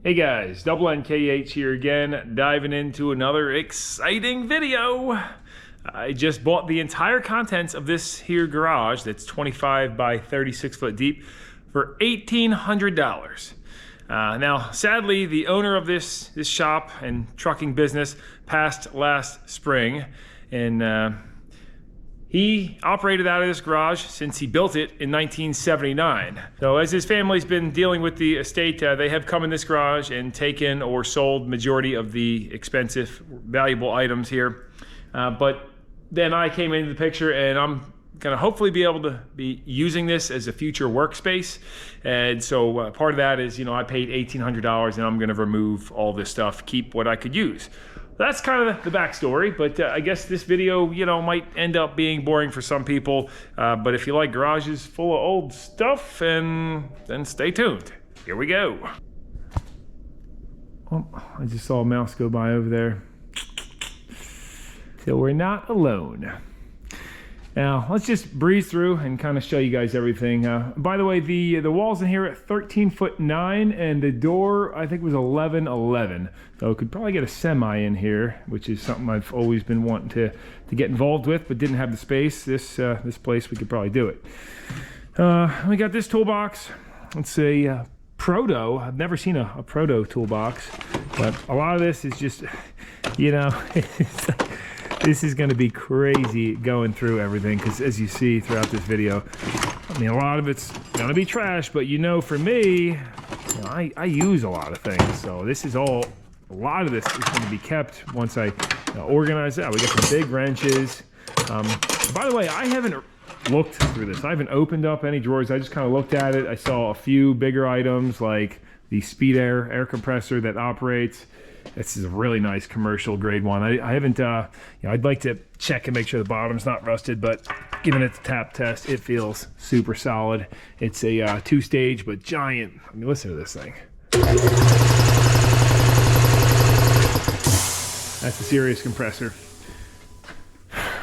Hey guys, NNKH here again, diving into another exciting video. I just bought the entire contents of this here garage that's 25 by 36 foot deep for $1,800. Now, sadly, the owner of this shop and trucking business passed last spring, and he operated out of this garage since he built it in 1979. So as his family's been dealing with the estate, they have come in this garage and taken or sold majority of the expensive, valuable items here. But then I came into the picture, and I'm gonna hopefully be able to be using this as a future workspace. And so part of that is, I paid $1,800 and I'm gonna remove all this stuff, keep what I could use. That's kind of the backstory, but I guess this video, might end up being boring for some people. But if you like garages full of old stuff, then stay tuned. Here we go. Oh, I just saw a mouse go by over there. So we're not alone. Now, let's just breeze through and kind of show you guys everything. By the way, the walls in here are 13'9", and the door, I think, was 11'11". So could probably get a semi in here, which is something I've always been wanting to get involved with, but didn't have the space. This place, we could probably do it. We got this toolbox. It's a Proto. I've never seen a Proto toolbox, but a lot of this is just, this is going to be crazy going through everything, because as you see throughout this video, a lot of it's going to be trash, but for me, I use a lot of things. So this is a lot of this is going to be kept once I organize that. We got some big wrenches. By the way, I haven't looked through this. I haven't opened up any drawers. I just kind of looked at it. I saw a few bigger items like the Speed air compressor that operates. This is a really nice commercial grade one. I haven't, I'd like to check and make sure the bottom's not rusted, but giving it the tap test, it feels super solid. It's a two-stage, but giant. Listen to this thing. That's a serious compressor.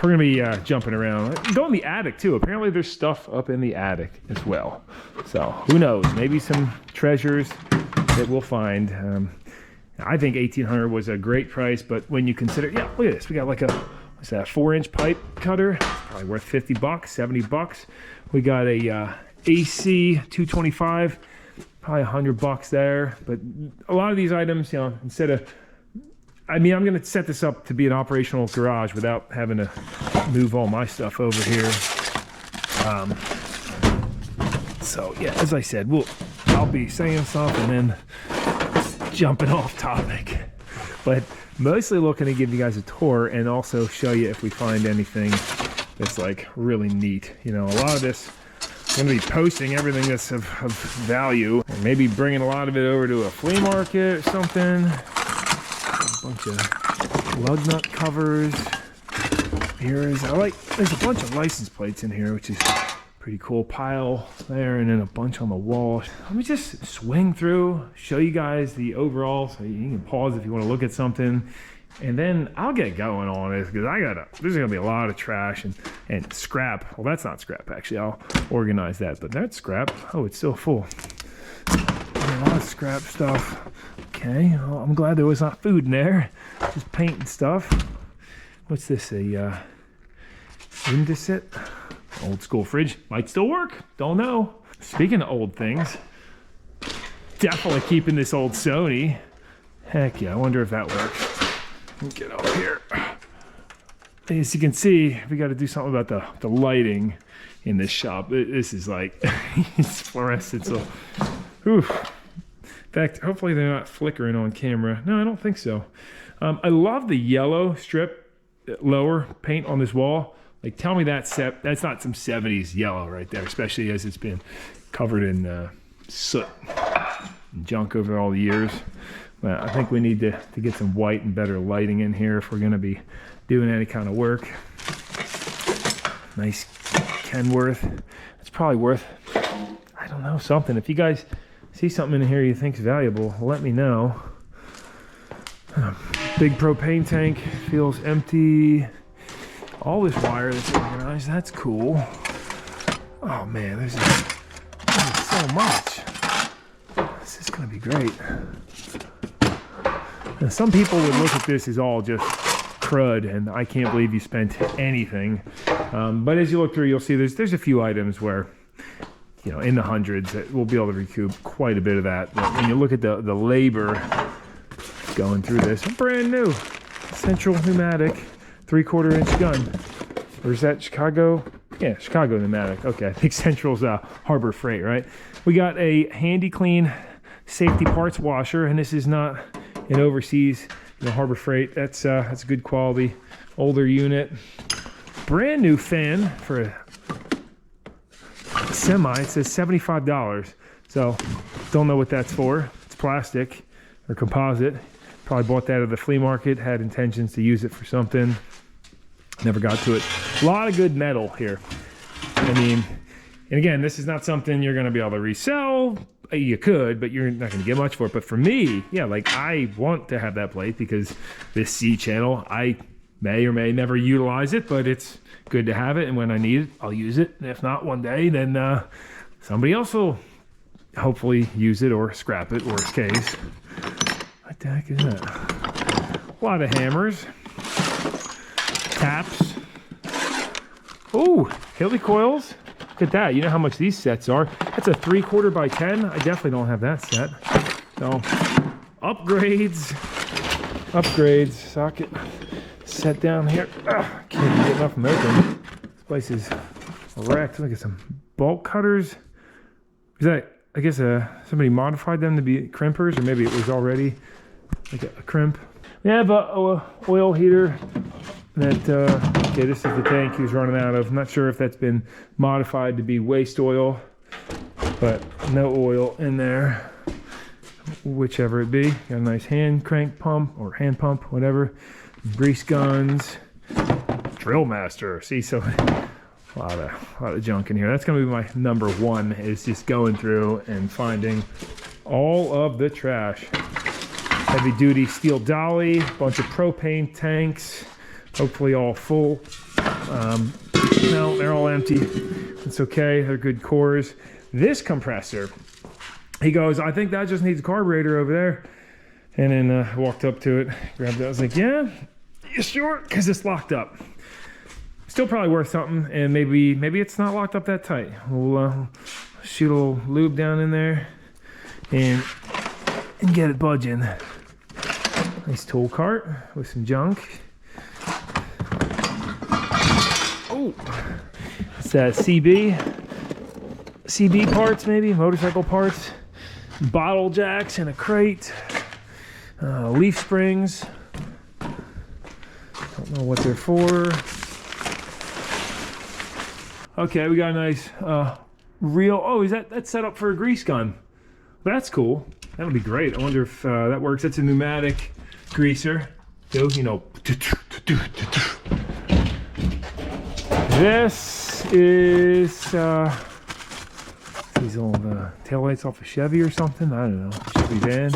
We're gonna be jumping around. Go in the attic too. Apparently there's stuff up in the attic as well. So who knows? Maybe some treasures that we'll find. I think $1,800 was a great price, but when you consider, look at this. We got like what's that, 4-inch pipe cutter. It's probably worth $50, $70. We got a AC 225, probably $100 there. But a lot of these items, instead of, I'm going to set this up to be an operational garage without having to move all my stuff over here. So yeah, as I said, I'll be saying stuff and then jumping off topic, but mostly looking to give you guys a tour and also show you if we find anything that's like really neat. A lot of this, I'm going to be posting everything that's of value, and maybe bringing a lot of it over to a flea market or something. A bunch of lug nut covers. There's a bunch of license plates in here, which is pretty cool. Pile there, and then a bunch on the wall. Let me just swing through, show you guys the overall, so you can pause if you want to look at something, and then I'll get going on this, because there's gonna be a lot of trash and scrap. Well, that's not scrap, actually. I'll organize that, but that's scrap. Oh, it's still full. A lot of scrap stuff. Okay, well, I'm glad there was not food in there. Just paint and stuff. What's this, a Indesit? Old school fridge. Might still work. Don't know. Speaking of old things, definitely keeping this old Sony. Heck yeah, I wonder if that works. Let me get up here. As you can see, we got to do something about the lighting in this shop. This is like, it's fluorescent. So, oof. In fact, hopefully they're not flickering on camera. No, I don't think so. I love the yellow strip lower paint on this wall. Like, tell me that's not some 70s yellow right there, especially as it's been covered in soot and junk over all the years. But I think we need to get some white and better lighting in here if we're going to be doing any kind of work. Nice Kenworth. It's probably worth, I don't know, something. If you guys see something in here you think is valuable, let me know. Big propane tank, feels empty. All this wire that's organized, that's cool. Oh man, there's so much. This is gonna be great. Now, some people would look at this as all just crud, and I can't believe you spent anything. But as you look through, you'll see there's a few items where, you know, in the hundreds, that we'll be able to recoup quite a bit of that. But when you look at the labor going through this, a brand new Central Pneumatic 3/4 inch gun. Or is that Chicago? Yeah, Chicago Pneumatic. Okay, I think Central's Harbor Freight, right? We got a Handy Clean safety parts washer, and this is not an overseas, you know, Harbor Freight. That's good quality, older unit. Brand new fan for a semi. It says $75. So don't know what that's for. It's plastic or composite. Probably bought that at the flea market. Had intentions to use it for something. Never got to it. A lot of good metal here. I mean, and again, this is not something you're going to be able to resell. You could, but you're not going to get much for it. But for me, yeah, like I want to have that plate because this C channel, I may or may never utilize it, but it's good to have it. And when I need it, I'll use it. And if not one day, then somebody else will hopefully use it or scrap it, worst case. What the heck is that? A lot of hammers. Taps. Oh, Hilly coils. Look at that. You know how much these sets are. That's a 3/4 by 10. I definitely don't have that set. So, upgrades. Upgrades. Socket set down here. Ugh, can't get enough from open. This place is wrecked. Look at some bolt cutters. Is that, I guess, somebody modified them to be crimpers, or maybe it was already like a crimp. We have a oil heater that, okay, this is the tank he was running out of. I'm not sure if that's been modified to be waste oil, but no oil in there, whichever it be. Got a nice hand crank pump or hand pump, whatever. Grease guns, drill master. See, so a lot of junk in here. That's gonna be my number one, is just going through and finding all of the trash. Heavy duty steel dolly, bunch of propane tanks, hopefully all full. No, they're all empty. It's okay, they're good cores. This compressor, he goes, I think that just needs a carburetor over there. And then walked up to it, grabbed it. I was like, yeah, you sure? Because it's locked up. Still probably worth something, and maybe it's not locked up that tight. We'll shoot a little lube down in there and get it budging. Nice tool cart with some junk. Oh, it's that CB parts, maybe motorcycle parts. Bottle jacks in a crate. Leaf springs. Don't know what they're for. Okay, we got a nice reel. Oh, is that's set up for a grease gun? That's cool. That'll be great. I wonder if that works. That's a pneumatic greaser. So, you know. This is these old taillights off a Chevy or something. I don't know. Chevy van.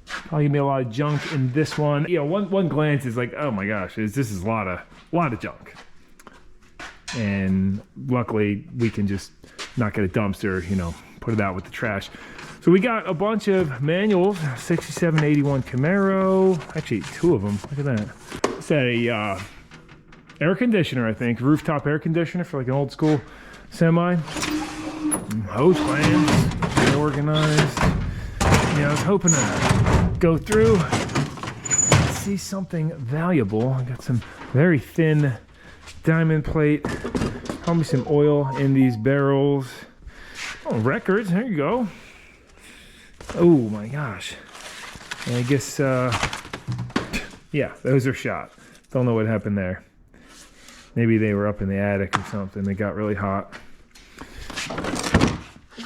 Probably gonna be a lot of junk in this one. You know, one glance is like, oh my gosh, this is a lot of junk. And luckily we can just not get a dumpster, you know, put it out with the trash. So we got a bunch of manuals. 6781 Camaro, actually two of them. Look at that. It's a air conditioner, I think, rooftop air conditioner for like an old school semi. Hose clamps, organized. Yeah, I was hoping to go through, see something valuable. I got some very thin diamond plate, probably some oil in these barrels. Oh, records, there you go. Oh my gosh. And I guess, yeah, those are shot. Don't know what happened there. Maybe they were up in the attic or something. They got really hot.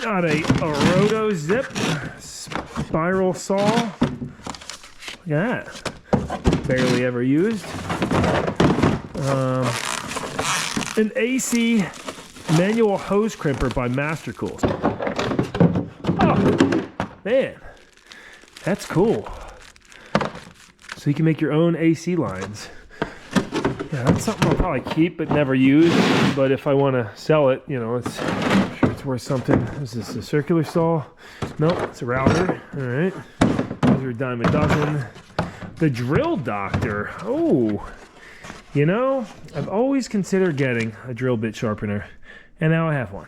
Got a Roto Zip spiral saw. Look at that. Barely ever used. An AC manual hose crimper by Master Tools. Oh, man. That's cool. So you can make your own AC lines. Yeah, that's something I'll probably keep but never use. But if I want to sell it, you know, I'm sure it's worth something. Is this a circular saw? Nope, it's a router. All right. are a dime a dozen. The Drill Doctor. Oh, you know, I've always considered getting a drill bit sharpener, and now I have one.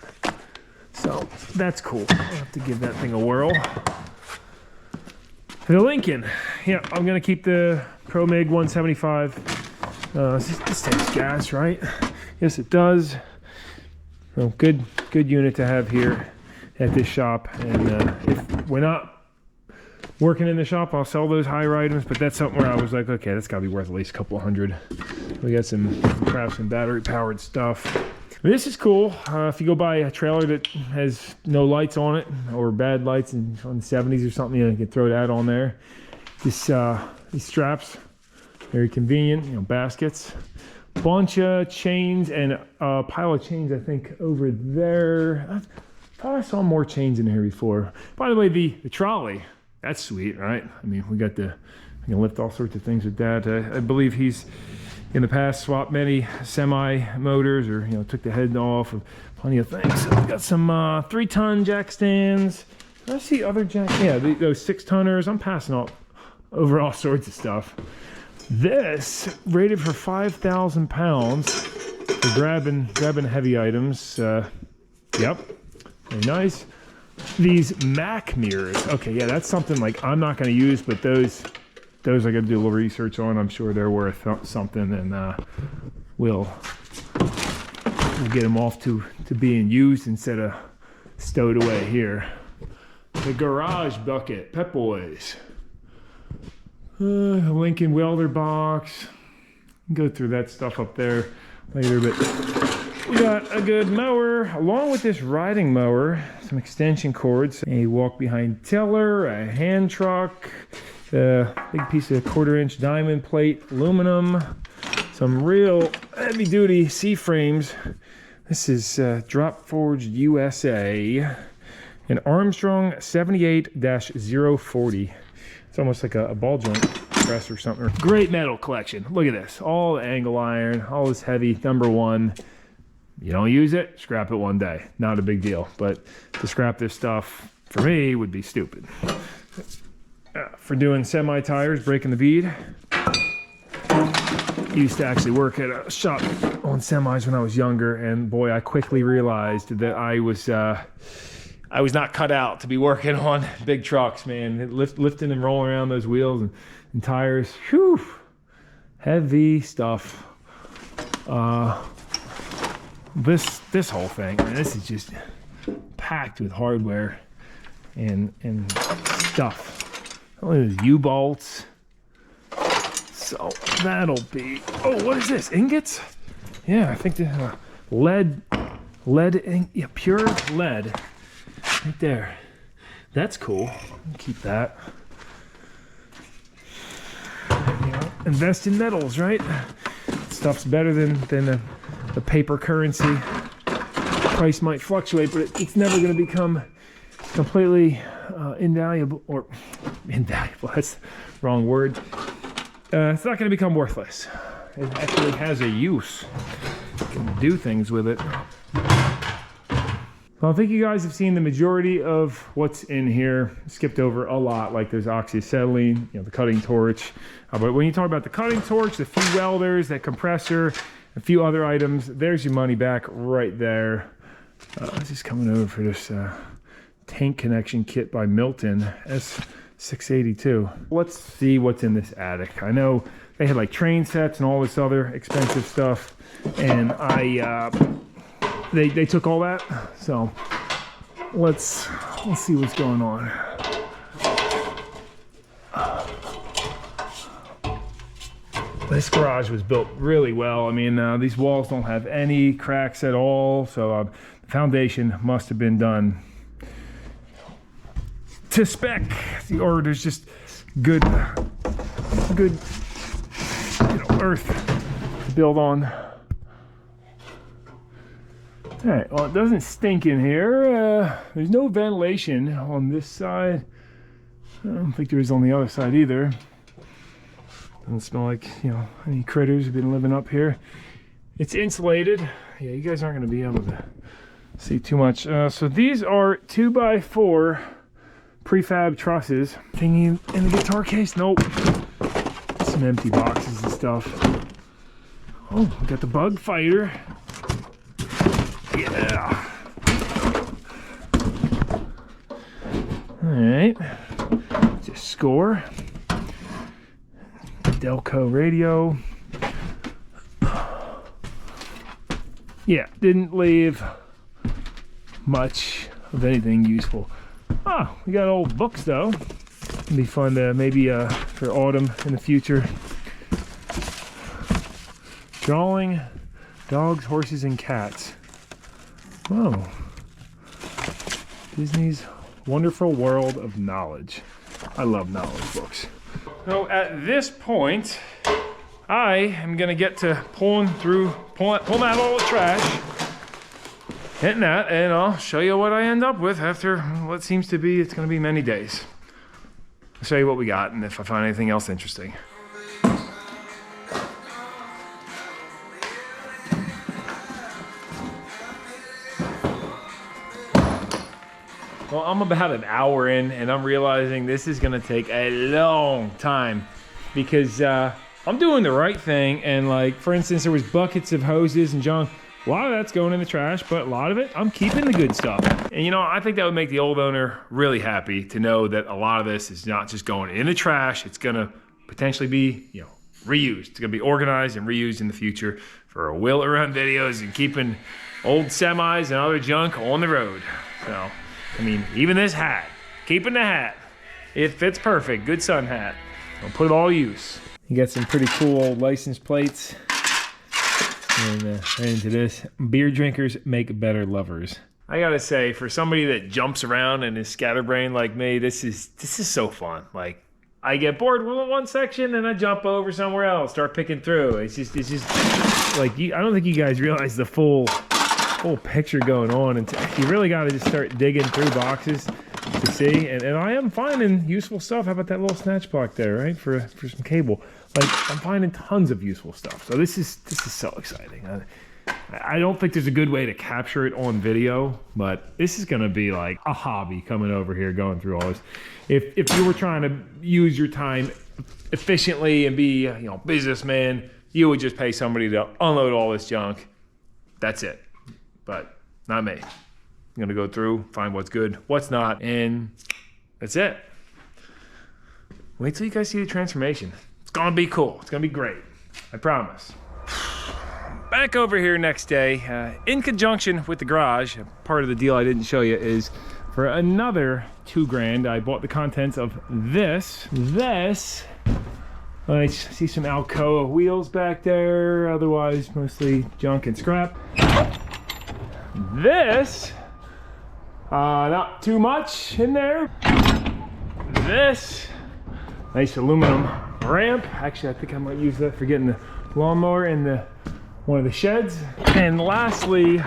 So that's cool. I'll have to give that thing a whirl. The Lincoln. Yeah, I'm gonna keep the Pro MIG 175. This takes gas, right? Yes, it does. So good unit to have here at this shop. And if we're not working in the shop, I'll sell those higher items, but that's something where I was like, okay, that's gotta be worth at least a couple $100. We got some Craftsman battery powered stuff. This is cool. If you go buy a trailer that has no lights on it or bad lights on the 70s or something, you can throw that on there. These straps, very convenient, you know, baskets. Bunch of chains and a pile of chains, I think, over there. I thought I saw more chains in here before. By the way, the trolley, that's sweet, right? I mean, we got I can lift all sorts of things with that. I believe he's, in the past, swapped many semi motors, or, you know, took the head off of plenty of things. So we've got some 3-ton jack stands. Did I see other jack? Yeah, those 6-tonners. I'm passing over all sorts of stuff. This rated for 5,000 pounds for grabbing heavy items. Yep, very nice. These Mac mirrors. Okay, yeah, that's something like I'm not going to use, but those I got to do a little research on. I'm sure they're worth something, and we'll get them off to being used instead of stowed away here. The garage bucket, Pep Boys. Lincoln welder box. Go through that stuff up there later, but we got a good mower along with this riding mower, some extension cords, a walk behind tiller, a hand truck, a big piece of 1/4-inch diamond plate aluminum, some real heavy duty C-frames. This is Drop Forged USA, an Armstrong 78-040. It's almost like a ball joint press or something. Great metal collection. Look at this. All the angle iron, all this heavy. #1. You don't use it, scrap it one day. Not a big deal. But to scrap this stuff, for me, would be stupid. For doing semi-tires, breaking the bead. Used to actually work at a shop on semis when I was younger, and boy, I quickly realized that I was not cut out to be working on big trucks, man. Lifting and rolling around those wheels and tires. Whew. Heavy stuff. This whole thing, man, this is just packed with hardware and stuff. There's U-bolts. So that'll be, oh, what is this? Ingots? Yeah, I think the lead, yeah, pure lead. Right there. That's cool. Keep that. You know, invest in metals, right? Stuff's better than the paper currency. Price might fluctuate, but it's never going to become completely invaluable, or invaluable. That's the wrong word. It's not going to become worthless. It actually has a use. You can do things with it. Well, I think you guys have seen the majority of what's in here. Skipped over a lot, like there's oxyacetylene, you know, the cutting torch. But when you talk about the cutting torch, the few welders, that compressor, a few other items, there's your money back right there. Just coming over for this tank connection kit by Milton, S682. Let's see what's in this attic. I know they had like train sets and all this other expensive stuff, and they took all that. So let's see what's going on. This garage was built really well. I mean, these walls don't have any cracks at all, so the foundation must have been done to spec, or there's just good, you know, earth to build on. All right, well, it doesn't stink in here. There's no ventilation on this side. I don't think there is on the other side either. Doesn't smell like, you know, any critters have been living up here. It's insulated. Yeah, you guys aren't going to be able to see too much. So these are 2x4 prefab trusses. Thingy in the guitar case? Nope. Some empty boxes and stuff. Oh, we got the bug fighter. Yeah. All right. Just score. Delco radio. Yeah, didn't leave much of anything useful. Oh, we got old books though. It'd be fun to maybe for autumn in the future. Drawing dogs, horses, and cats. Whoa. Disney's Wonderful World of Knowledge. I love knowledge books. So at this point, I am gonna get to pulling out all the trash, hitting that, and I'll show you what I end up with after what seems to be, it's gonna be many days. I'll show you what we got and if I find anything else interesting. Well, I'm about an hour in and I'm realizing this is gonna take a long time because I'm doing the right thing, and like, for instance, there was buckets of hoses and junk. A lot of that's going in the trash, but a lot of it, I'm keeping the good stuff. And you know, I think that would make the old owner really happy to know that a lot of this is not just going in the trash, it's gonna potentially be, you know, reused. It's gonna be organized and reused in the future for wheel around videos and keeping old semis and other junk on the road. So, I mean, even this hat, keeping the hat. It fits perfect, good sun hat. I'll put it all use. You got some pretty cool old license plates. And right into this. Beer drinkers make better lovers. I gotta say, for somebody that jumps around and is scatterbrained like me, this is so fun. Like, I get bored with one section and I jump over somewhere else, start picking through. It's just like, I don't think you guys realize the full picture going on, and you really got to just start digging through boxes to see. And I am finding useful stuff. How about that little snatch block there, right, for some cable? Like, I'm finding tons of useful stuff. So this is so exciting. I don't think there's a good way to capture it on video, but this is going to be like a hobby coming over here, going through all this. If you were trying to use your time efficiently and be, you know, businessman, you would just pay somebody to unload all this junk. That's it. But not me. I'm gonna go through, find what's good, what's not, and that's it. Wait till you guys see the transformation. It's gonna be cool. It's gonna be great. I promise. Back over here next day, in conjunction with the garage, part of the deal I didn't show you is for another $2,000, I bought the contents of this. I see some Alcoa wheels back there, otherwise mostly junk and scrap. This, not too much in there. This, nice aluminum ramp. Actually, I think I might use that for getting the lawnmower in one of the sheds. And lastly,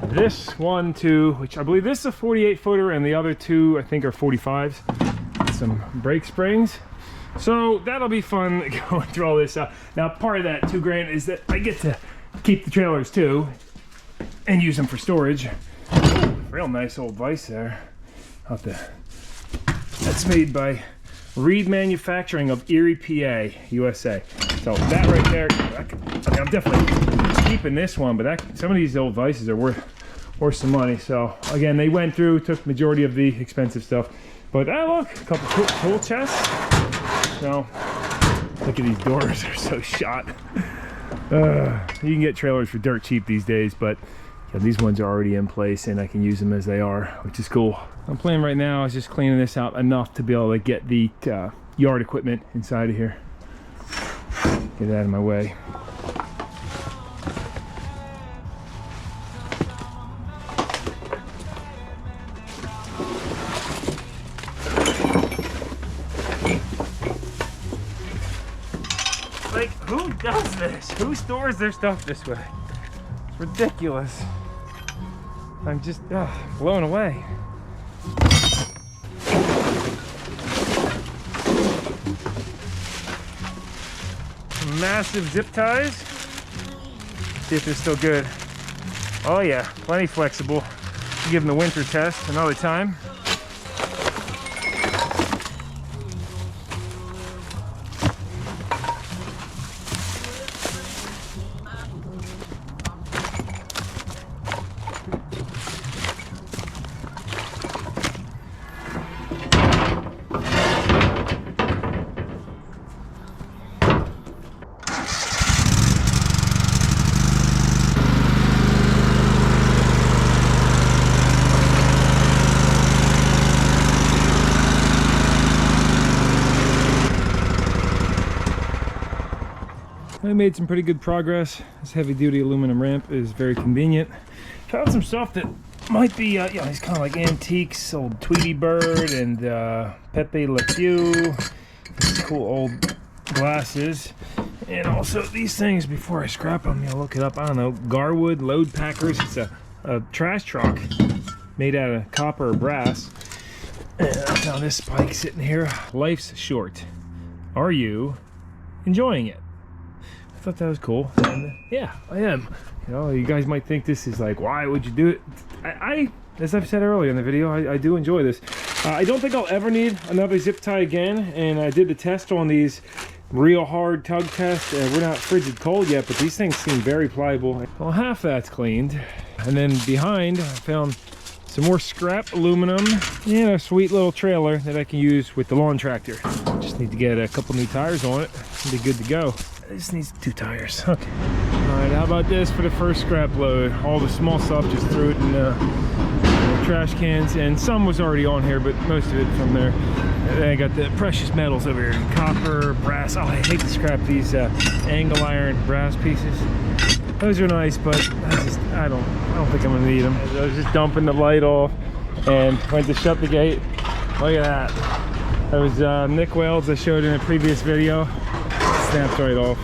this one too, which I believe this is a 48 footer and the other two I think are 45s. Some brake springs. So that'll be fun going through all this. Now part of that $2,000 is that I get to keep the trailers too and use them for storage. Real nice old vise there. That's made by Reed Manufacturing of Erie, PA, USA. So that right there, I mean, I'm definitely keeping this one, but some of these old vices are worth some money. So again, they went through, took the majority of the expensive stuff. But look, a couple tool chests. So look at these doors, they're so shot. You can get trailers for dirt cheap these days, but yeah, these ones are already in place and I can use them as they are, which is cool. I'm playing right now is just cleaning this out enough to be able to get the yard equipment inside of here. Get it out of my way. Like, who does this? Who stores their stuff this way? It's ridiculous. I'm just blown away. Massive zip ties. See if they're still good. Oh yeah, plenty flexible. Give them the winter test another time. I made some pretty good progress. This heavy-duty aluminum ramp is very convenient. Found some stuff that might be, you know, these kind of like antiques, old Tweety Bird and Pepe Le Pew, cool old glasses, and also these things. Before I scrap them, you know, look it up. I don't know, Garwood load packers. It's a trash truck made out of copper or brass. And I found this spike sitting here. Life's short. Are you enjoying it? I thought that was cool, and yeah, I am. You know, you guys might think this is like, why would you do it? I as I've said earlier in the video, I do enjoy this. I don't think I'll ever need another zip tie again, and I did the test on these real hard tug test. We're not frigid cold yet, but these things seem very pliable. Well, half that's cleaned, and then behind I found some more scrap aluminum and a sweet little trailer that I can use with the lawn tractor. Just need to get a couple new tires on it and be good to go. This needs 2 tires. Okay. All right, how about this for the first scrap load? All the small stuff, just threw it in trash cans, and some was already on here, but most of it from there. And then I got the precious metals over here, copper, brass. Oh, I hate to scrap these angle iron brass pieces. Those are nice, but I don't think I'm gonna need them. I was just dumping the light off and went to shut the gate. Look at that. That was Nick Welds I showed in a previous video. Snapped right off.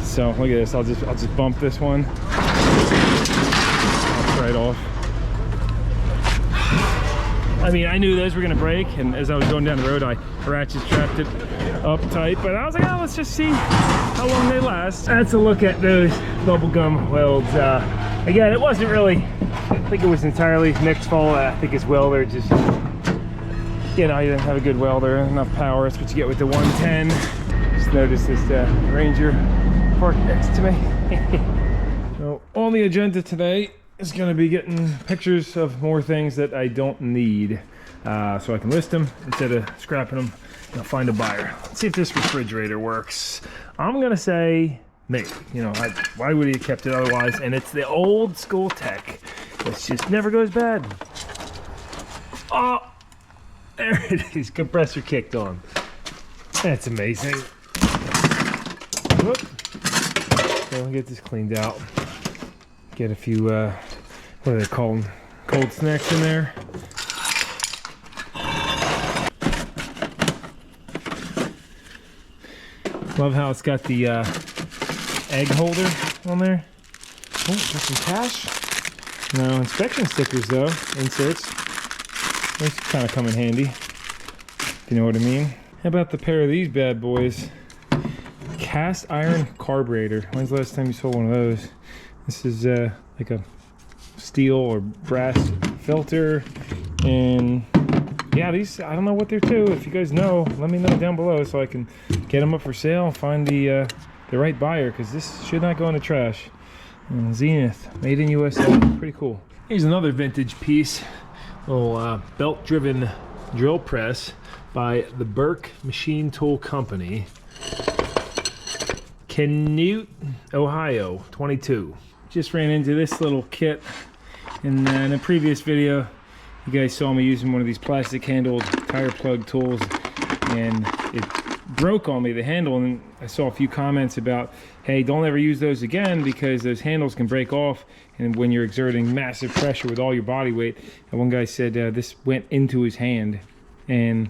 So look at this. I'll just bump this one. Pops right off. I mean, I knew those were gonna break, and as I was going down the road, I ratchet strapped it up tight. But I was like, oh, let's just see how long they last. That's a look at those bubblegum welds. Again, it wasn't really, I think it was entirely Nick's fault. I think his welder just, you know, he didn't have a good welder, enough power. That's what you get with the 110. Just noticed this Ranger parked next to me. So on the agenda today is going to be getting pictures of more things that I don't need, so I can list them instead of scrapping them. I'll find a buyer. Let's see if this refrigerator works. I'm gonna say maybe. You know, why would he have kept it otherwise? And it's the old school tech. It just never goes bad. Oh, there it is. Compressor kicked on. That's amazing. Whoop. So we'll get this cleaned out. Get a few, what are they called? Cold snacks in there. Love how it's got the egg holder on there. Oh, got some cash. No inspection stickers though, inserts. Those kind of come in handy, if you know what I mean. How about the pair of these bad boys? Cast iron carburetor. When's the last time you saw one of those? This is like a steel or brass filter, and yeah, these, I don't know what they're to. If you guys know, let me know down below so I can get them up for sale and find the right buyer, because this should not go in the trash. And Zenith, made in USA, pretty cool. Here's another vintage piece, little belt-driven drill press by the Burke Machine Tool Company, Canute, Ohio, 22. Just ran into this little kit in a previous video. You guys saw me using one of these plastic handled tire plug tools, and it broke on me, the handle, and I saw a few comments about, hey, don't ever use those again because those handles can break off and when you're exerting massive pressure with all your body weight. And one guy said this went into his hand, and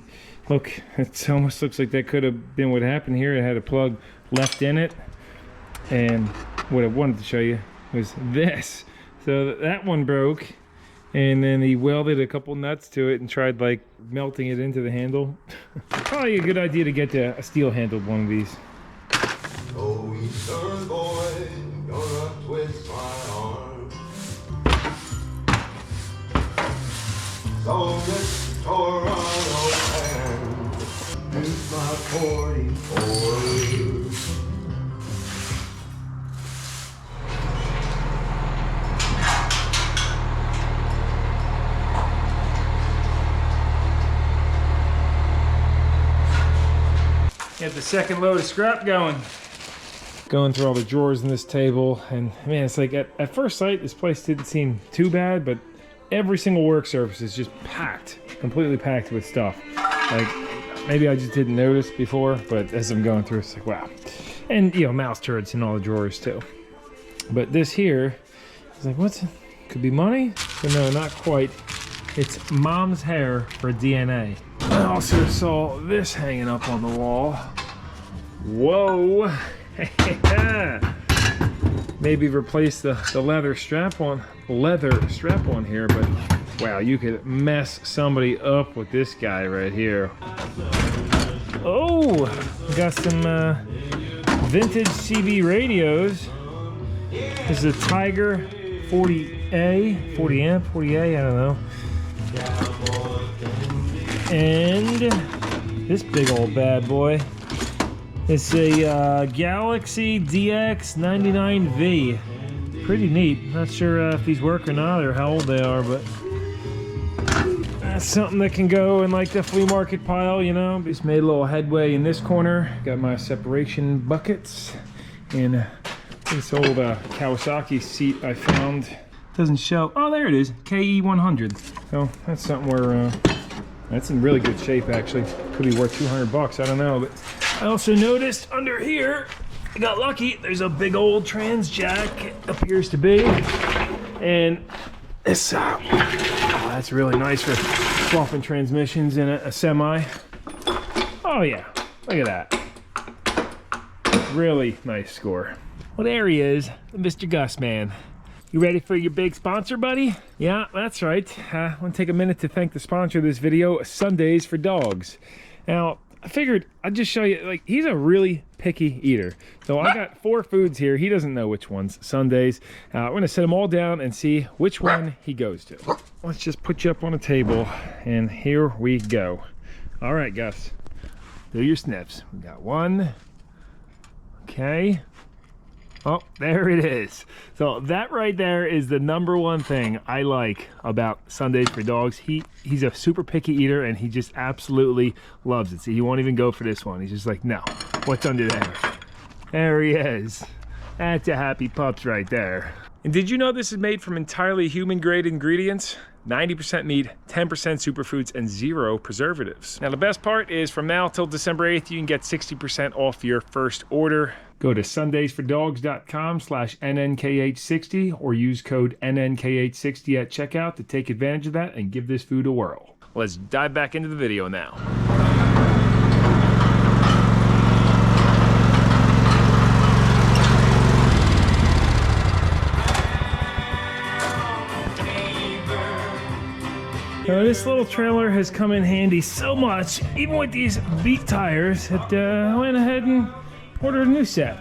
look, it almost looks like that could have been what happened here. It had a plug left in it, and what I wanted to show you was this. So that one broke, and then he welded a couple nuts to it and tried like melting it into the handle. Probably a good idea to get a steel handled one of these. Oh, Eastern boy, gonna twist my arm. So this Toronto man is my 44. Get the second load of scrap going. Going through all the drawers in this table, and man, it's like at first sight, this place didn't seem too bad, but every single work surface is just packed, completely packed with stuff. Like, maybe I just didn't notice before, but as I'm going through, it's like, wow. And, you know, mouse turrets in all the drawers too. But this here is like, what's it? Could be money? But no, not quite. It's mom's hair for DNA. I also saw this hanging up on the wall. Whoa! Maybe replace the leather strap on here, but wow, you could mess somebody up with this guy right here. Oh, we got some vintage CB radios. This is a Tiger 40A, 40 amp, 40A, I don't know. And this big old bad boy. It's a Galaxy DX99V. Pretty neat. Not sure if these work or not, or how old they are, but that's something that can go in like the flea market pile, you know. Just made a little headway in this corner. Got my separation buckets and this old Kawasaki seat I found. Doesn't show. Oh, there it is. KE100. So that's something where that's in really good shape actually. Could be worth 200 bucks. I don't know, but I also noticed under here, I got lucky, there's a big old trans jack, it appears to be. And this, oh, that's really nice for swapping transmissions in a semi. Oh yeah, look at that. Really nice score. Well, there he is, Mr. Gus Man. You ready for your big sponsor, buddy? Yeah, that's right. I want to take a minute to thank the sponsor of this video, Sundays for Dogs. Now, I figured I'd just show you, like, he's a really picky eater. So I got 4 foods here. He doesn't know which ones, Sundays. We're gonna set them all down and see which one he goes to. Let's just put you up on a table and here we go. All right, Gus, do your sniffs. We got 1, okay. Oh, there it is. So that right there is the #1 thing I like about Sundays for Dogs. He's a super picky eater and he just absolutely loves it. See, he won't even go for this one. He's just like, no, what's under there? There he is. That's a happy pups right there. And did you know this is made from entirely human grade ingredients? 90% meat, 10% superfoods, and 0 preservatives. Now the best part is from now till December 8th, you can get 60% off your first order. Go to sundaysfordogs.com/NNKH60 or use code NNKH60 at checkout to take advantage of that and give this food a whirl. Let's dive back into the video now. Now this little trailer has come in handy so much, even with these beat tires, that I went ahead and ordered a new set.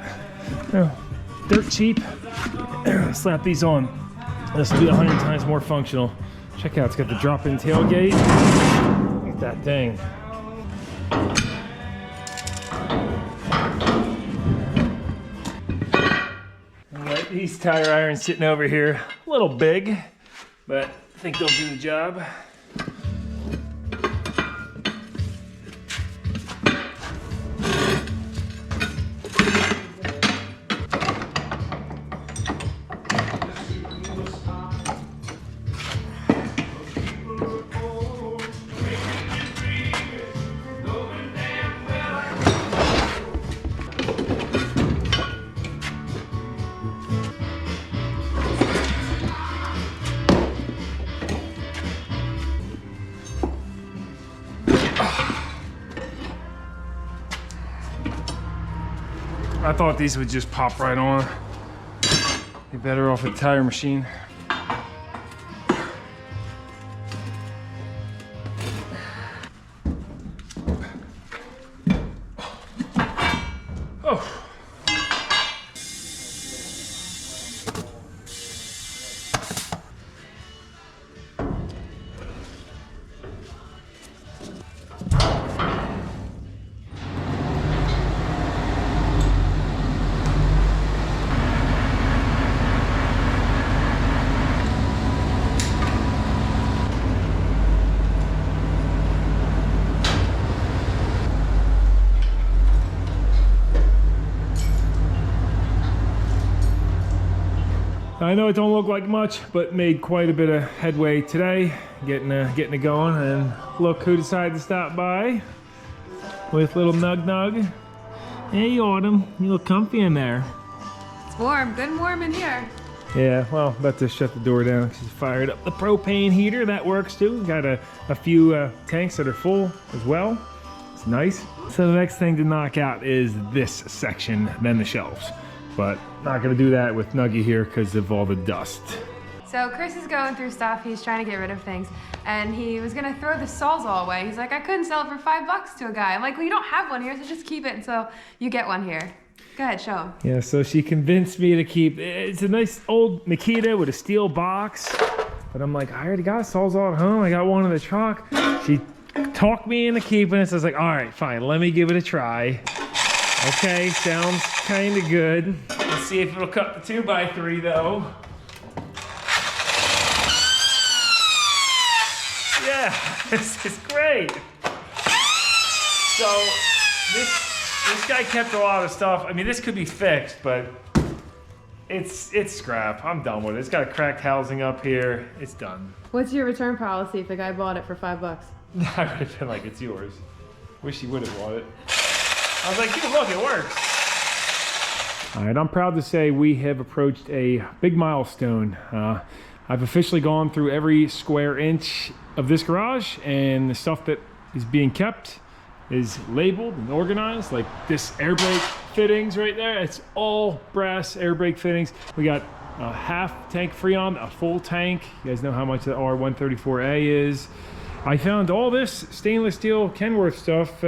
Dirt cheap. Slap these on. This will be 100 times more functional. Check out, it's got the drop-in tailgate. Look at that thing. All right, these tire irons sitting over here, a little big, but I think they'll do the job. I thought these would just pop right on. Be better off with a tire machine. Oh. I know it don't look like much, but made quite a bit of headway today, getting it going. And look who decided to stop by with little Nug Nug. Hey, Autumn. You look comfy in there. It's warm, good and warm in here. Yeah, well, about to shut the door down. She's fired up the propane heater. That works too. Got a few tanks that are full as well. It's nice. So the next thing to knock out is this section, then the shelves. But not gonna do that with Nuggy here because of all the dust. So Chris is going through stuff. He's trying to get rid of things. And he was gonna throw the Sawzall away. He's like, I couldn't sell it for $5 to a guy. I'm like, well, you don't have one here, so just keep it until you get one here. Go ahead, show him. Yeah, so she convinced me to keep, it's a nice old Makita with a steel box. But I'm like, I already got a Sawzall at home. I got one in the truck. She talked me into keeping it. So I was like, all right, fine, let me give it a try. Okay, sounds kind of good. Let's see if it'll cut the 2x3 though. Yeah, this is great. So this guy kept a lot of stuff. I mean, this could be fixed, but it's scrap. I'm done with it. It's got a cracked housing up here. It's done. What's your return policy if the guy bought it for $5? I would have been like, it's yours. Wish he would have bought it. I was like, dude, look, it works. All right, I'm proud to say we have approached a big milestone. I've officially gone through every square inch of this garage, and the stuff that is being kept is labeled and organized. Like this air brake fittings right there, it's all brass air brake fittings. We got a half tank Freon, a full tank. You guys know how much the R134A is. I found all this stainless steel Kenworth stuff.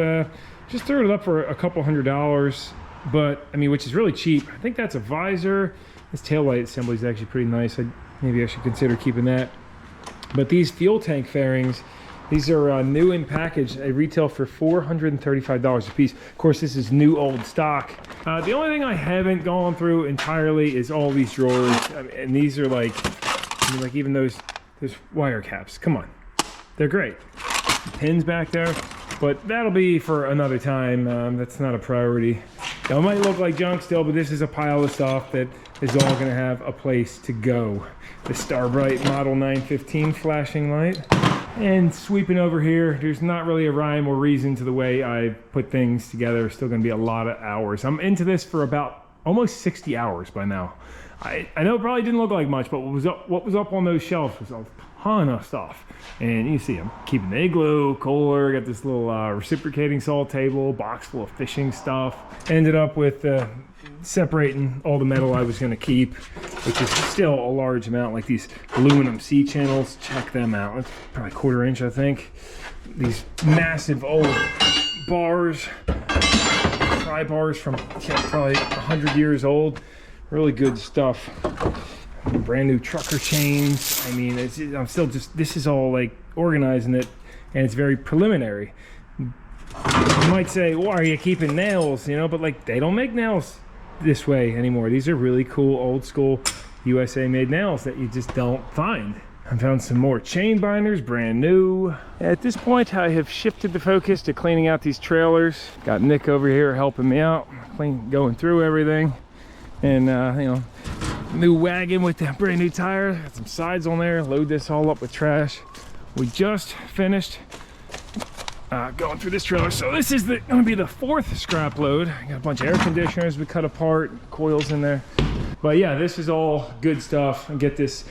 Just threw it up for a couple $100, but I mean, which is really cheap. I think that's a visor. This taillight assembly is actually pretty nice. Maybe I should consider keeping that. But these fuel tank fairings, these are new in package. They retail for $435 a piece. Of course, this is new old stock. The only thing I haven't gone through entirely is all these drawers. And these are like, I mean, like even those wire caps. Come on, they're great. Pins back there, but that'll be for another time. That's not a priority. Now, it might look like junk still, but this is a pile of stuff that is all gonna have a place to go. The Starbright Model 915 flashing light. And sweeping over here, there's not really a rhyme or reason to the way I put things together. It's still gonna be a lot of hours. I'm into this for about almost 60 hours by now. I know it probably didn't look like much, but what was up on those shelves was a ton of stuff. And you see I'm keeping the Igloo, Kohler, got this little reciprocating saw table, box full of fishing stuff. Ended up with separating all the metal I was gonna keep, which is still a large amount, like these aluminum C-channels. Check them out. It's probably 1/4 inch, I think. These massive old bars, pry bars from probably 100 years old. Really good stuff. Brand new trucker chains. I mean, I'm still just, this is all like organizing it, and it's very preliminary. You might say, why are you keeping nails? You know, but like they don't make nails this way anymore. These are really cool old school USA made nails that you just don't find. I found some more chain binders, brand new. At this point, I have shifted the focus to cleaning out these trailers. Got Nick over here helping me out, going through everything. And you know, new wagon with the brand new tire. Got some sides on there. Load this all up with trash. We just finished going through this trailer. So this is gonna be the 4th scrap load. Got a bunch of air conditioners we cut apart, coils in there. But yeah, this is all good stuff. And get this,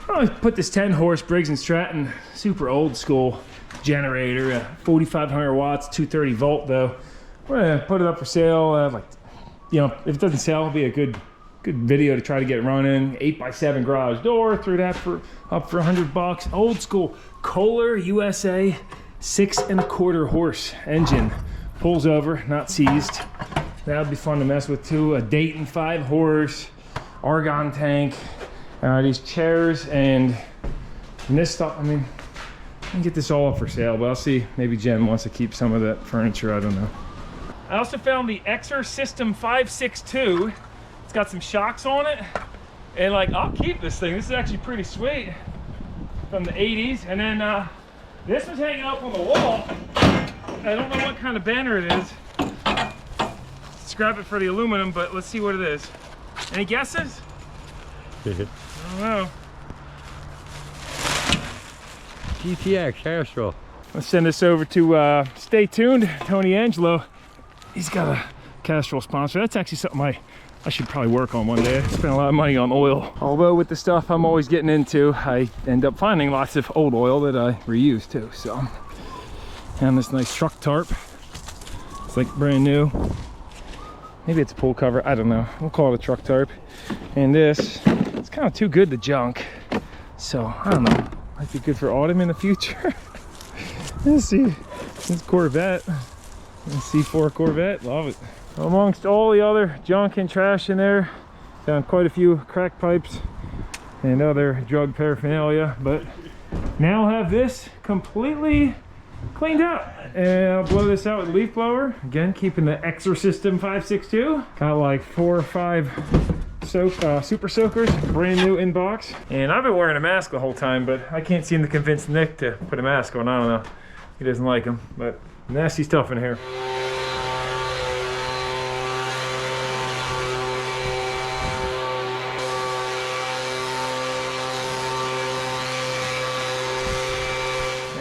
I put this 10 horse Briggs & Stratton, super old school generator, 4,500 watts, 230 volt though. We're gonna put it up for sale. Like, you know, if it doesn't sell, it'll be a good video to try to get running. 8x7 garage door, threw that up for $100. Old school Kohler USA 6 1/4 horse engine. Pulls over, not seized. That would be fun to mess with too. A Dayton 5 horse, argon tank, these chairs and this stuff. I mean, I can get this all up for sale, but I'll see. Maybe Jen wants to keep some of that furniture, I don't know. I also found the Exer System 562. It's got some shocks on it. And like, I'll keep this thing. This is actually pretty sweet. From the 80s. And then this was hanging up on the wall. I don't know what kind of banner it is. Scrap it for the aluminum, but let's see what it is. Any guesses? I don't know. GTX Astro. Let's send this over to Stay Tuned, Tony Angelo. He's got a Castrol sponsor. That's actually something I should probably work on one day. I spend a lot of money on oil. Although with the stuff I'm always getting into, I end up finding lots of old oil that I reuse too. So, and this nice truck tarp. It's like brand new. Maybe it's a pool cover, I don't know. We'll call it a truck tarp. And this, it's kind of too good to junk. So, I don't know. Might be good for autumn in the future. Let's see. This Corvette. C4 Corvette, love it. Amongst all the other junk and trash in there, found quite a few crack pipes and other drug paraphernalia, but now have this completely cleaned up. And I'll blow this out with a leaf blower. Again, keeping the Exorcism 562. Got like 4 or 5 super soakers, brand new in box. And I've been wearing a mask the whole time, but I can't seem to convince Nick to put a mask on. I don't know. He doesn't like them, but nasty stuff in here.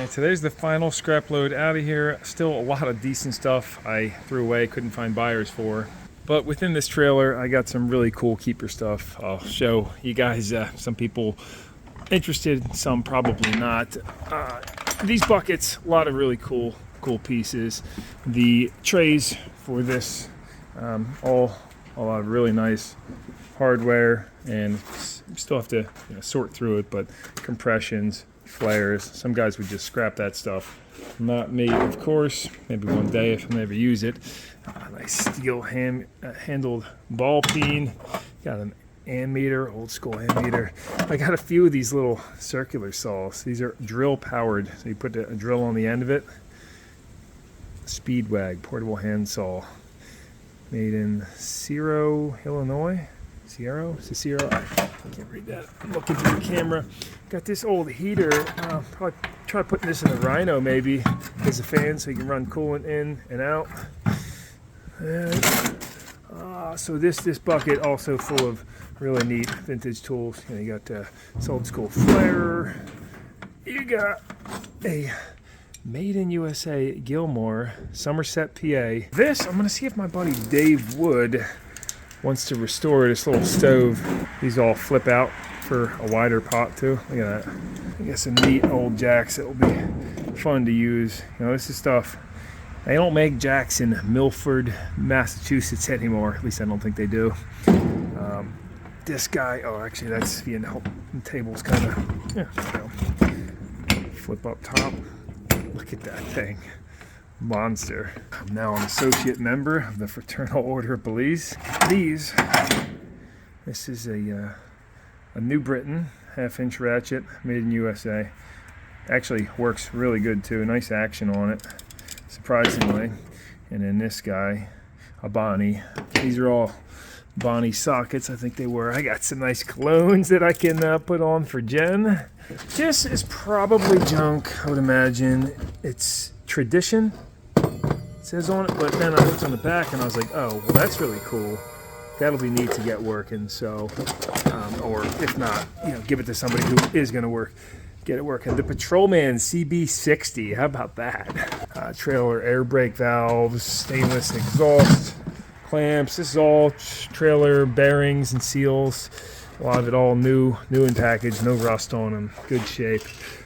So there's the final scrap load out of here. Still a lot of decent stuff I threw away, couldn't find buyers for. But within this trailer, I got some really cool keeper stuff. I'll show you guys, some people interested, some probably not. These buckets, a lot of really cool pieces. The trays for this, all a lot of really nice hardware, and still have to sort through it, but compressions, flares. Some guys would just scrap that stuff. Not me, of course. Maybe one day if I never use it. Nice steel handled ball peen. Got an ammeter, old school ammeter. I got a few of these little circular saws. These are drill powered, so you put a drill on the end of it. Speedwag portable hand saw, made in Cicero, Illinois. Cicero? I can't read that. I'm looking through the camera. Got this old heater. Probably try putting this in the Rhino maybe as a fan so you can run coolant in and out. And, so this bucket also full of really neat vintage tools. You got this old school flare. You got a made in USA Gilmore, Somerset, PA. This, I'm gonna see if my buddy Dave Wood wants to restore this little stove. These all flip out for a wider pot too. Look at that. I got some neat old jacks that will be fun to use. This is stuff. They don't make jacks in Milford, Massachusetts anymore. At least I don't think they do. This guy, oh actually that's the table's kind of, flip up top. Look at that thing. Monster. I'm now an associate member of the Fraternal Order of Police. This is a New Britain 1/2-inch ratchet made in USA. Actually works really good too. Nice action on it, surprisingly. And then this guy, a Bonnie. These are all Bonnie sockets, I think they were. I got some nice colognes that I can put on for Jen. This is probably junk, I would imagine. It's Tradition, it says on it, but then I looked on the back and I was like, oh, well that's really cool. That'll be neat to get working. So, or if not, give it to somebody who is going to get it working. The Patrolman CB60, how about that? Trailer air brake valves, stainless exhaust clamps. This is all trailer bearings and seals. A lot of it all new in package, no rust on them, good shape.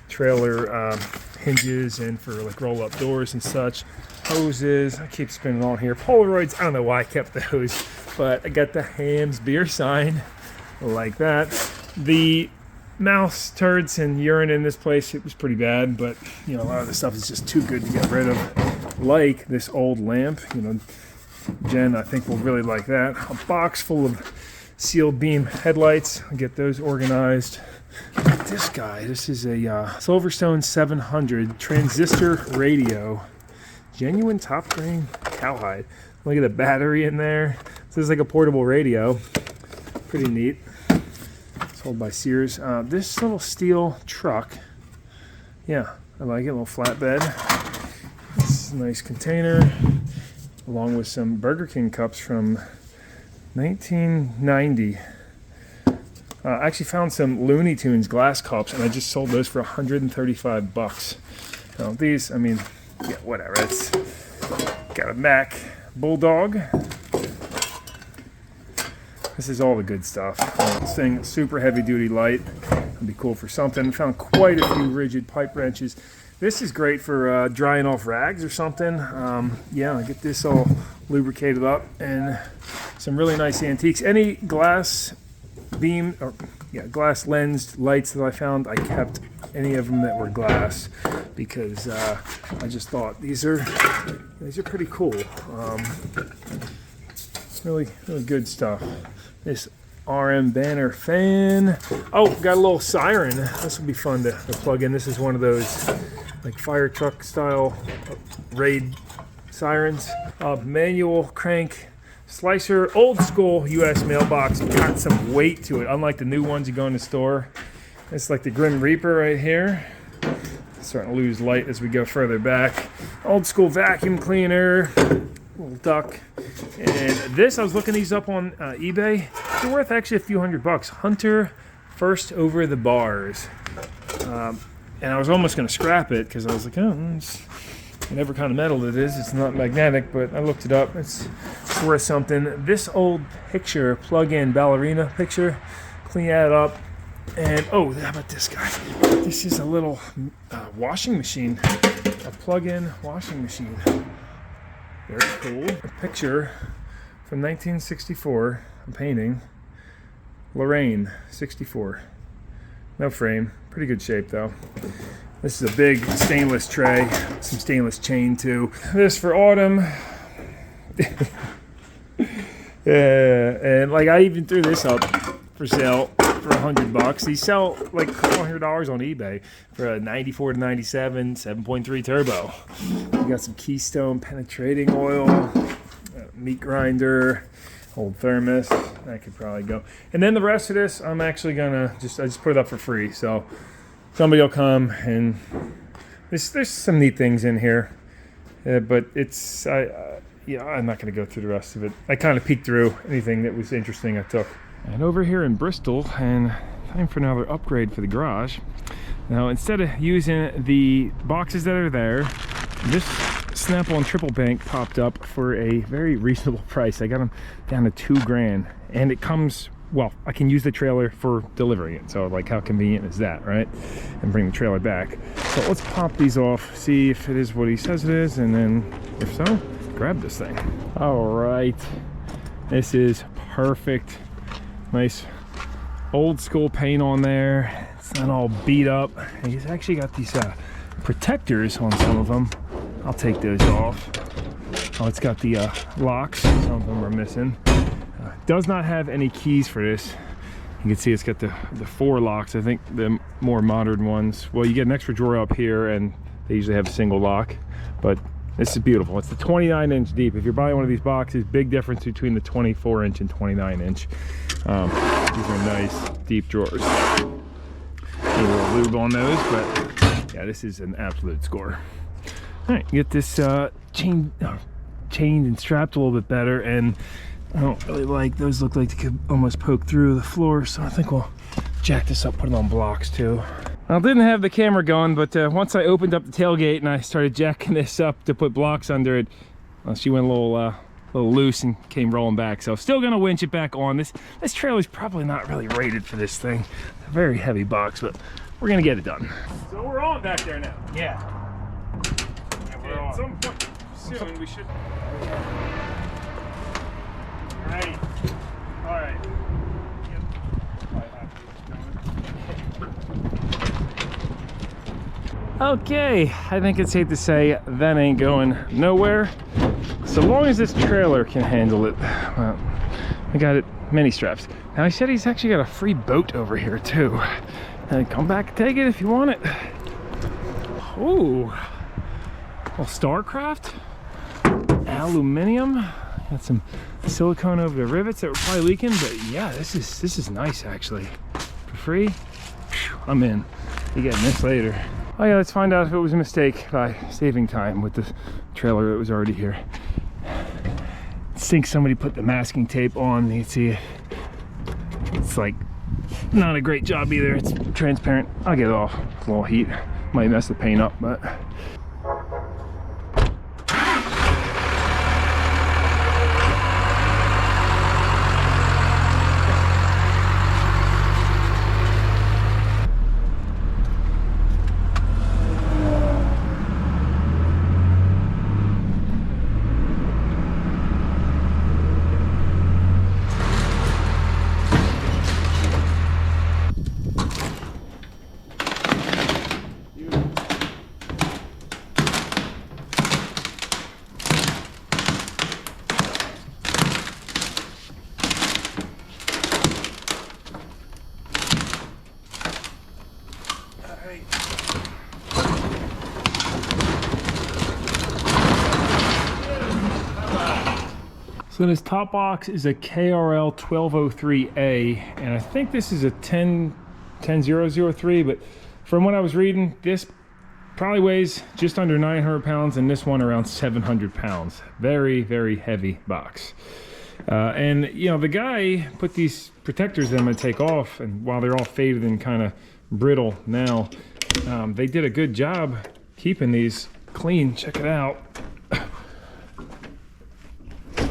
Trailer hinges and for like roll-up doors and such. Hoses, I keep spinning on here. Polaroids, I don't know why I kept those, but I got the Hams beer sign, like that. The mouse turds and urine in this place, it was pretty bad, but a lot of the stuff is just too good to get rid of. Like this old lamp, Jen I think will really like that. A box full of sealed beam headlights. I'll get those organized. This guy, this is a Silverstone 700 transistor radio. Genuine top grain cowhide. Look at the battery in there. This is like a portable radio. Pretty neat. Sold by Sears. This little steel truck. Yeah, I like it. A little flatbed. This is a nice container. Along with some Burger King cups from 1990. I actually found some Looney Tunes glass cups, and I just sold those for 135 bucks. Now these, yeah, whatever. It's got a Mac Bulldog. This is all the good stuff. This thing, super heavy duty light. It'd be cool for something. Found quite a few rigid pipe wrenches. This is great for drying off rags or something. Yeah, get this all lubricated up, and some really nice antiques. Any glass beam or glass lensed lights that I found, I kept any of them that were glass because I just thought these are pretty cool. Really good stuff. This RM banner fan. Oh, got a little siren. This would be fun to plug in. This is one of those like fire truck style raid sirens. Manual crank slicer, old school US mailbox. Got some weight to it, unlike the new ones you go in the store. It's like the Grim Reaper right here. Starting to lose light as we go further back. Old school vacuum cleaner, little duck. And this, I was looking these up on eBay. They're worth actually a few $100. Hunter First Over the Bars. And I was almost going to scrap it because I was like, oh, it's whatever kind of metal it is. It's not magnetic, but I looked it up. It's worth something. This old picture, plug-in ballerina picture, clean that up. And oh, how about this guy? This is a little washing machine, a plug-in washing machine. Very cool. A picture from 1964, a painting. Lorraine, 64. No frame, pretty good shape though. This is a big stainless tray, some stainless chain too. This for autumn. Yeah, and like I even threw this up for sale for $100. These sell like a couple $100 on eBay for a 94 to 97 7.3 turbo. You got some Keystone penetrating oil, meat grinder, old thermos. That could probably go. And then the rest of this, I'm actually gonna I just put it up for free. So somebody will come, and there's some neat things in here, but it's I'm not gonna go through the rest of it. I kind of peeked through anything that was interesting I took. And over here in Bristol, and time for another upgrade for the garage. Now, instead of using the boxes that are there, this Snap-on triple bank popped up for a very reasonable price. I got them down to $2,000, and it comes, well, I can use the trailer for delivering it. So like, how convenient is that, right? And bring the trailer back. So let's pop these off, see if it is what he says it is, and then if so, grab this thing. All right, this is perfect. Nice old school paint on there. It's not all beat up. And he's actually got these protectors on some of them. I'll take those off. Oh, it's got the locks. Some of them are missing. Does not have any keys for this. You can see it's got the 4 locks. I think the more modern ones. Well, you get an extra drawer up here, and they usually have a single lock. But this is beautiful. It's the 29-inch deep. If you're buying one of these boxes, big difference between the 24-inch and 29-inch. These are nice deep drawers. A little lube on those, but yeah, this is an absolute score. All right, get this chained and strapped a little bit better, and I don't really like those. Look like they could almost poke through the floor, so I think we'll jack this up, put it on blocks too. I didn't have the camera going, but once I opened up the tailgate and I started jacking this up to put blocks under it, she went a little loose and came rolling back. So still gonna winch it back on. This trailer's probably not really rated for this thing. It's a very heavy box, but we're gonna get it done. So we're on back there now. Yeah. We're on. At some point soon we should. Ready. All right. Okay, I think it's safe to say that ain't going nowhere. So long as this trailer can handle it. Well, I got it mini straps. Now he said he's actually got a free boat over here too. And come back and take it if you want it. Ooh, well, Starcraft, aluminium. Got some silicone over the rivets that were probably leaking, but yeah, this is nice actually. For free, whew, I'm in. You're getting this later. Oh yeah, let's find out if it was a mistake by saving time with the trailer that was already here. I think somebody put the masking tape on. You can see it. It's like not a great job either. It's transparent. I'll get it off. A little heat might mess the paint up, but So this top box is a KRL 1203A, and I think this is a 10003, but from what I was reading, this probably weighs just under 900 pounds, and this one around 700 pounds. Very, very heavy box. And you know, the guy put these protectors that I'm gonna take off, and while they're all faded and kind of brittle now, they did a good job keeping these clean. Check it out.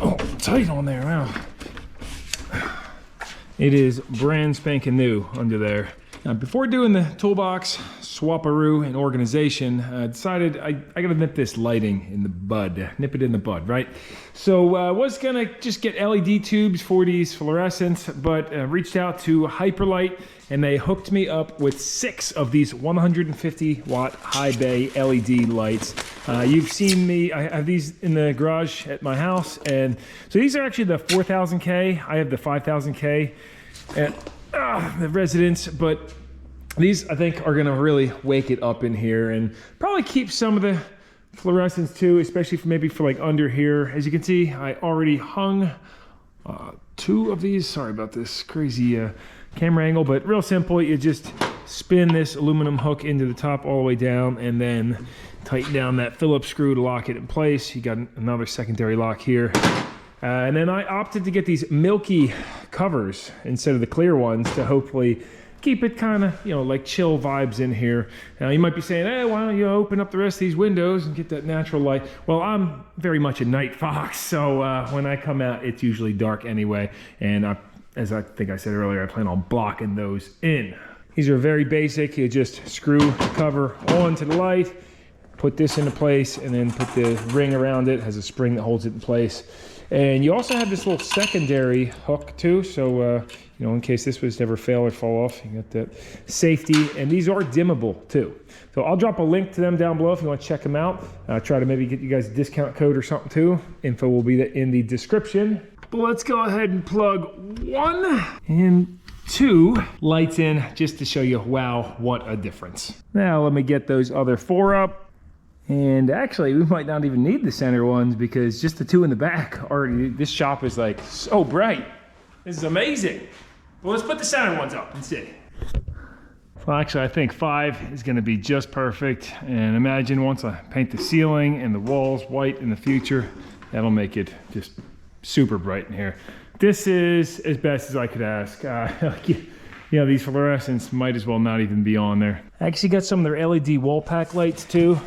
Oh, tight on there, wow. It is brand spanking new under there. Now, before doing the toolbox swaparoo and organization, I decided I gotta nip this lighting in the bud, nip it in the bud, right? So I was gonna just get LED tubes for these fluorescents, but reached out to Hyperlight, and they hooked me up with 6 of these 150 watt high bay LED lights. You've seen me, I have these in the garage at my house, and so these are actually the 4000K. I have the 5000K at the residence, but these I think are gonna really wake it up in here and probably keep some of the fluorescents too, especially for maybe for like under here. As you can see, I already hung 2 of these. Sorry about this crazy camera angle, but real simple. You just spin this aluminum hook into the top all the way down, and then tighten down that Phillips screw to lock it in place. You got another secondary lock here. And then I opted to get these milky covers instead of the clear ones to hopefully keep it kind of, you know, like chill vibes in here. Now you might be saying, hey, why don't you open up the rest of these windows and get that natural light? Well, I'm very much a night fox, so when I come out, it's usually dark anyway. And as I think I said earlier, I plan on blocking those in. These are very basic. You just screw the cover onto the light, put this into place, and then put the ring around it. It has a spring that holds it in place. And you also have this little secondary hook too, so you know, in case this was to ever fail or fall off, you got that safety. And these are dimmable too. So I'll drop a link to them down below if you want to check them out. Try to maybe get you guys a discount code or something too. Info will be in the description. But let's go ahead and plug 1 and 2 lights in just to show you, wow, what a difference. Now let me get those other 4 up. And actually, we might not even need the center ones because just the 2 in the back already, this shop is like so bright. This is amazing. Well, let's put the center ones up and see. Well, actually, I think 5 is gonna be just perfect. And imagine once I paint the ceiling and the walls white in the future, that'll make it just super bright in here. This is as best as I could ask. You know, these fluorescents might as well not even be on there. I actually got some of their LED wall pack lights too.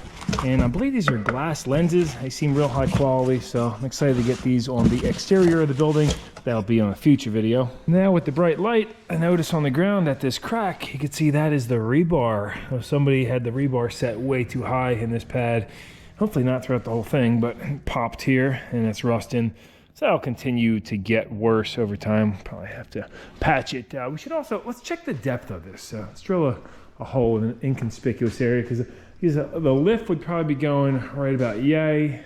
And I believe these are glass lenses. They seem real high quality, so I'm excited to get these on the exterior of the building. That'll be on a future video. Now with the bright light, I noticed on the ground at this crack, you can see that is the rebar. So somebody had the rebar set way too high in this pad. Hopefully not throughout the whole thing, but it popped here and it's rusting. So that'll continue to get worse over time. Probably have to patch it. We should also, let's check the depth of this. Let's drill a hole in an inconspicuous area because the lift would probably be going right about yay.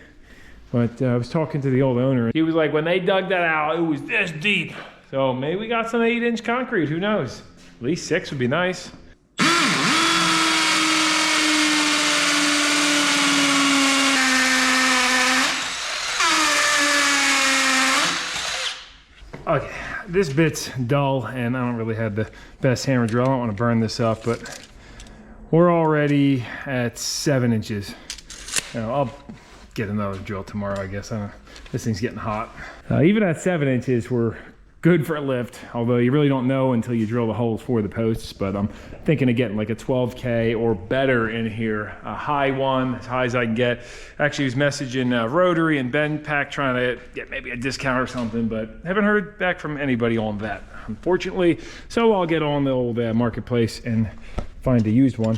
But I was talking to the old owner. He was like, when they dug that out, it was this deep. So maybe we got some 8-inch concrete, who knows? At least 6 would be nice. Okay, this bit's dull and I don't really have the best hammer drill. I don't want to burn this up, but we're already at 7 inches. You know, I'll get another drill tomorrow, I guess. I don't know. This thing's getting hot. Even at 7 inches, we're good for a lift, although you really don't know until you drill the holes for the posts. But I'm thinking of getting like a 12K or better in here, a high one, as high as I can get. Actually, was messaging Rotary and Ben Pack trying to get maybe a discount or something, but haven't heard back from anybody on that, unfortunately. So I'll get on the old marketplace and find a used one.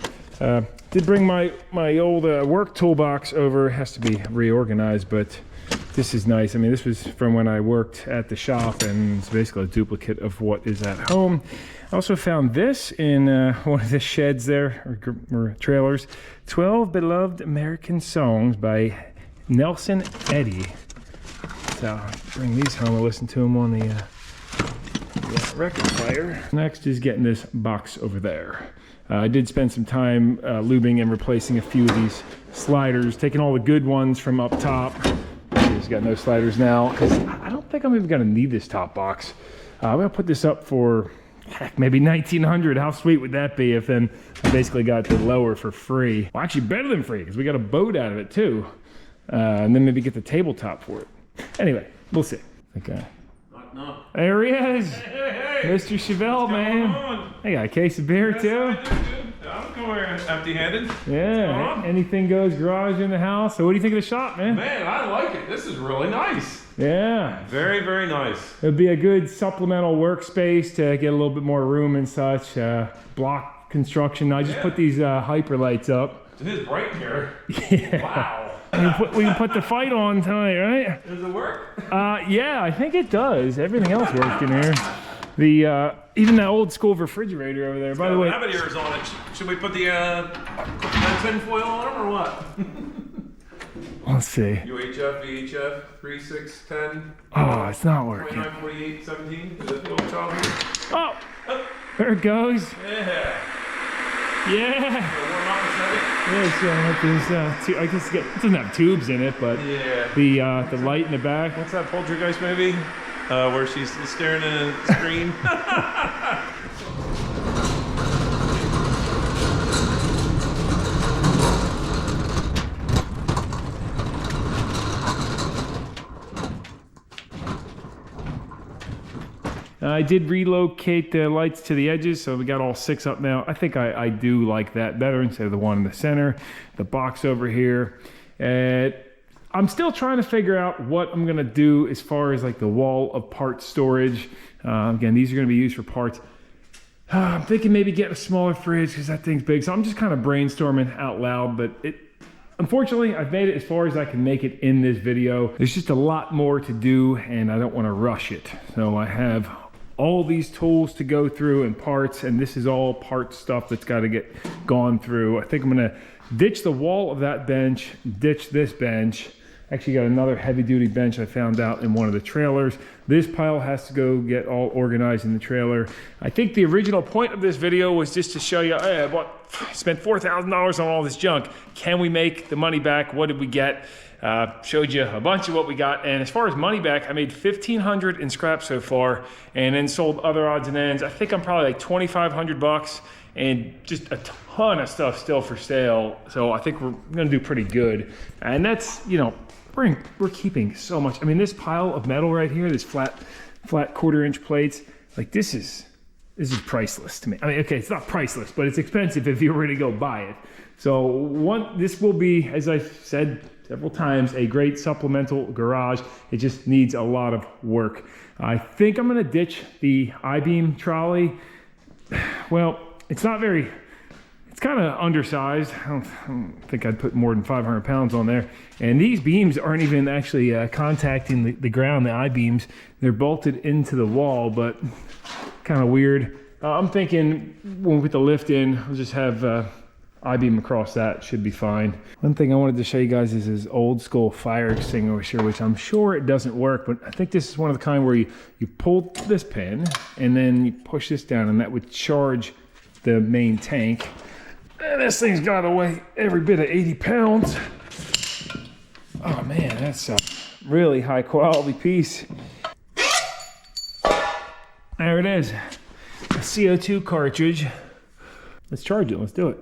Did bring my old work toolbox over. It has to be reorganized, but this is nice. I mean, this was from when I worked at the shop, and it's basically a duplicate of what is at home. I also found this in one of the sheds there, or trailers. 12 Beloved American Songs by Nelson Eddy. So I'll bring these home and listen to them on the record player. Next is getting this box over there. I did spend some time lubing and replacing a few of these sliders, taking all the good ones from up top. Just got no sliders now because I don't think I'm even gonna need this top box. I'm gonna put this up for heck, maybe $1,900. How sweet would that be if then I basically got the lower for free? Well, actually better than free because we got a boat out of it too. And then maybe get the tabletop for it. Anyway, we'll see. Okay. No. There he is. Hey. Mr. Chevelle, man. On? I got a case of beer Yes, too. I do, dude. I'm going empty-handed. Yeah, on? anything goes garage in the house. So what do you think of the shop, man? Man, I like it. This is really nice. Yeah. Very, very nice. It would be a good supplemental workspace to get a little bit more room and such. Block construction. I just put these hyper lights up. It is bright in here. Yeah. Wow. We can put the fight on tonight, right? Does it work? Yeah, I think it does. Everything else worked in here. The even that old school refrigerator over there. By the way, rabbit ears on it. Should we put the tin foil on them or what? let's see. UHF, VHF, 3, 6, 10, Oh, it's not working. 29, 48, 17. Is that the old child here? Oh, there it goes. Yeah. Yeah. Warm up a second. Yeah, so I guess it doesn't have tubes in it, but Yeah. the light in the back. What's that Poltergeist movie? Where she's staring at a screen. I did relocate the lights to the edges, so we got all 6 up now. I think I do like that better instead of the one in the center. The box over here. I'm still trying to figure out what I'm gonna do as far as like the wall of part storage. Again, these are gonna be used for parts. I'm thinking maybe get a smaller fridge because that thing's big. So I'm just kind of brainstorming out loud, but unfortunately, I've made it as far as I can make it in this video. There's just a lot more to do and I don't want to rush it. So I have all these tools to go through and parts, and this is all part stuff that's got to get gone through. I think I'm gonna ditch the wall of that bench, ditch this bench. Actually got another heavy duty bench I found out in one of the trailers. This pile has to go get all organized in the trailer. I think the original point of this video was just to show you, hey, I spent $4,000 on all this junk. Can we make the money back? What did we get? Showed you a bunch of what we got. And as far as money back, I made $1,500 in scrap so far and then sold other odds and ends. I think I'm probably like $2,500 and just a ton of stuff still for sale. So I think we're gonna do pretty good. And that's, you know, we're keeping so much. I mean, this pile of metal right here, this flat 1/4-inch plates, like this is priceless to me. I mean, okay, it's not priceless, but it's expensive if you were to go buy it. So this will be, as I've said several times, a great supplemental garage. It just needs a lot of work. I think I'm gonna ditch the I-beam trolley. Well, it's kind of undersized. I don't think I'd put more than 500 pounds on there. And these beams aren't even actually contacting the ground, the I-beams. They're bolted into the wall, but kind of weird. I'm thinking when we put the lift in, we'll just have I-beam across that, should be fine. One thing I wanted to show you guys is this old school fire extinguisher, which I'm sure it doesn't work, but I think this is one of the kind where you pull this pin and then you push this down and that would charge the main tank. And this thing's got to weigh every bit of 80 pounds. Oh man, that's a really high quality piece. There it is, a CO2 cartridge. Let's charge it, let's do it.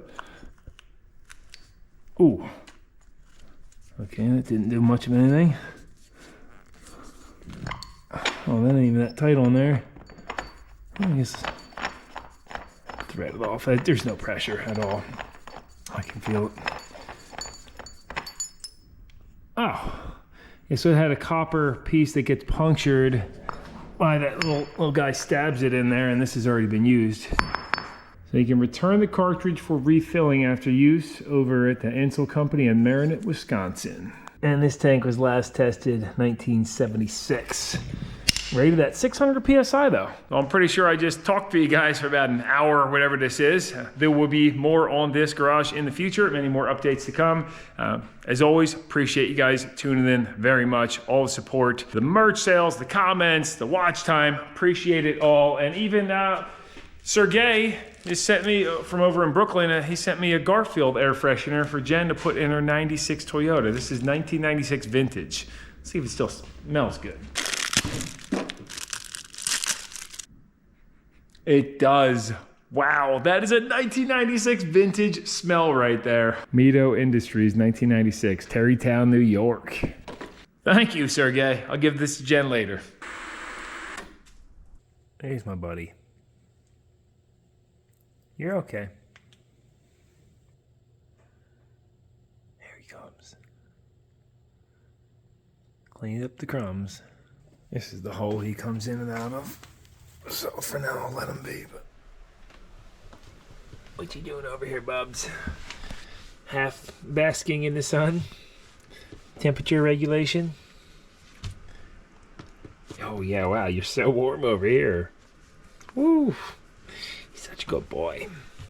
Ooh. Okay, that didn't do much of anything. Oh, that ain't even that tight on there. I guess thread it off. There's no pressure at all. I can feel it. Oh. Yeah, so it had a copper piece that gets punctured by that little guy stabs it in there, and this has already been used. So you can return the cartridge for refilling after use over at the Ansel Company in Marinette, Wisconsin. And this tank was last tested 1976. Rated at 600 PSI though. I'm pretty sure I just talked to you guys for about an hour or whatever this is. There will be more on this garage in the future, many more updates to come. As always, appreciate you guys tuning in very much. All the support, the merch sales, the comments, the watch time, appreciate it all. And even Sergey just sent me from over in Brooklyn, he sent me a Garfield air freshener for Jen to put in her 96 Toyota. This is 1996 vintage. See if it still smells good. It does. Wow, that is a 1996 vintage smell right there. Mito Industries, 1996, Terrytown, New York. Thank you, Sergey. I'll give this to Jen later. Here's my buddy. You're okay. Here he comes. Clean up the crumbs. This is the hole he comes in and out of. So for now, I'll let him be. But what you doing over here, Bubs? Half basking in the sun? Temperature regulation? Oh yeah, wow, you're so warm over here. Woo! He's such a good boy.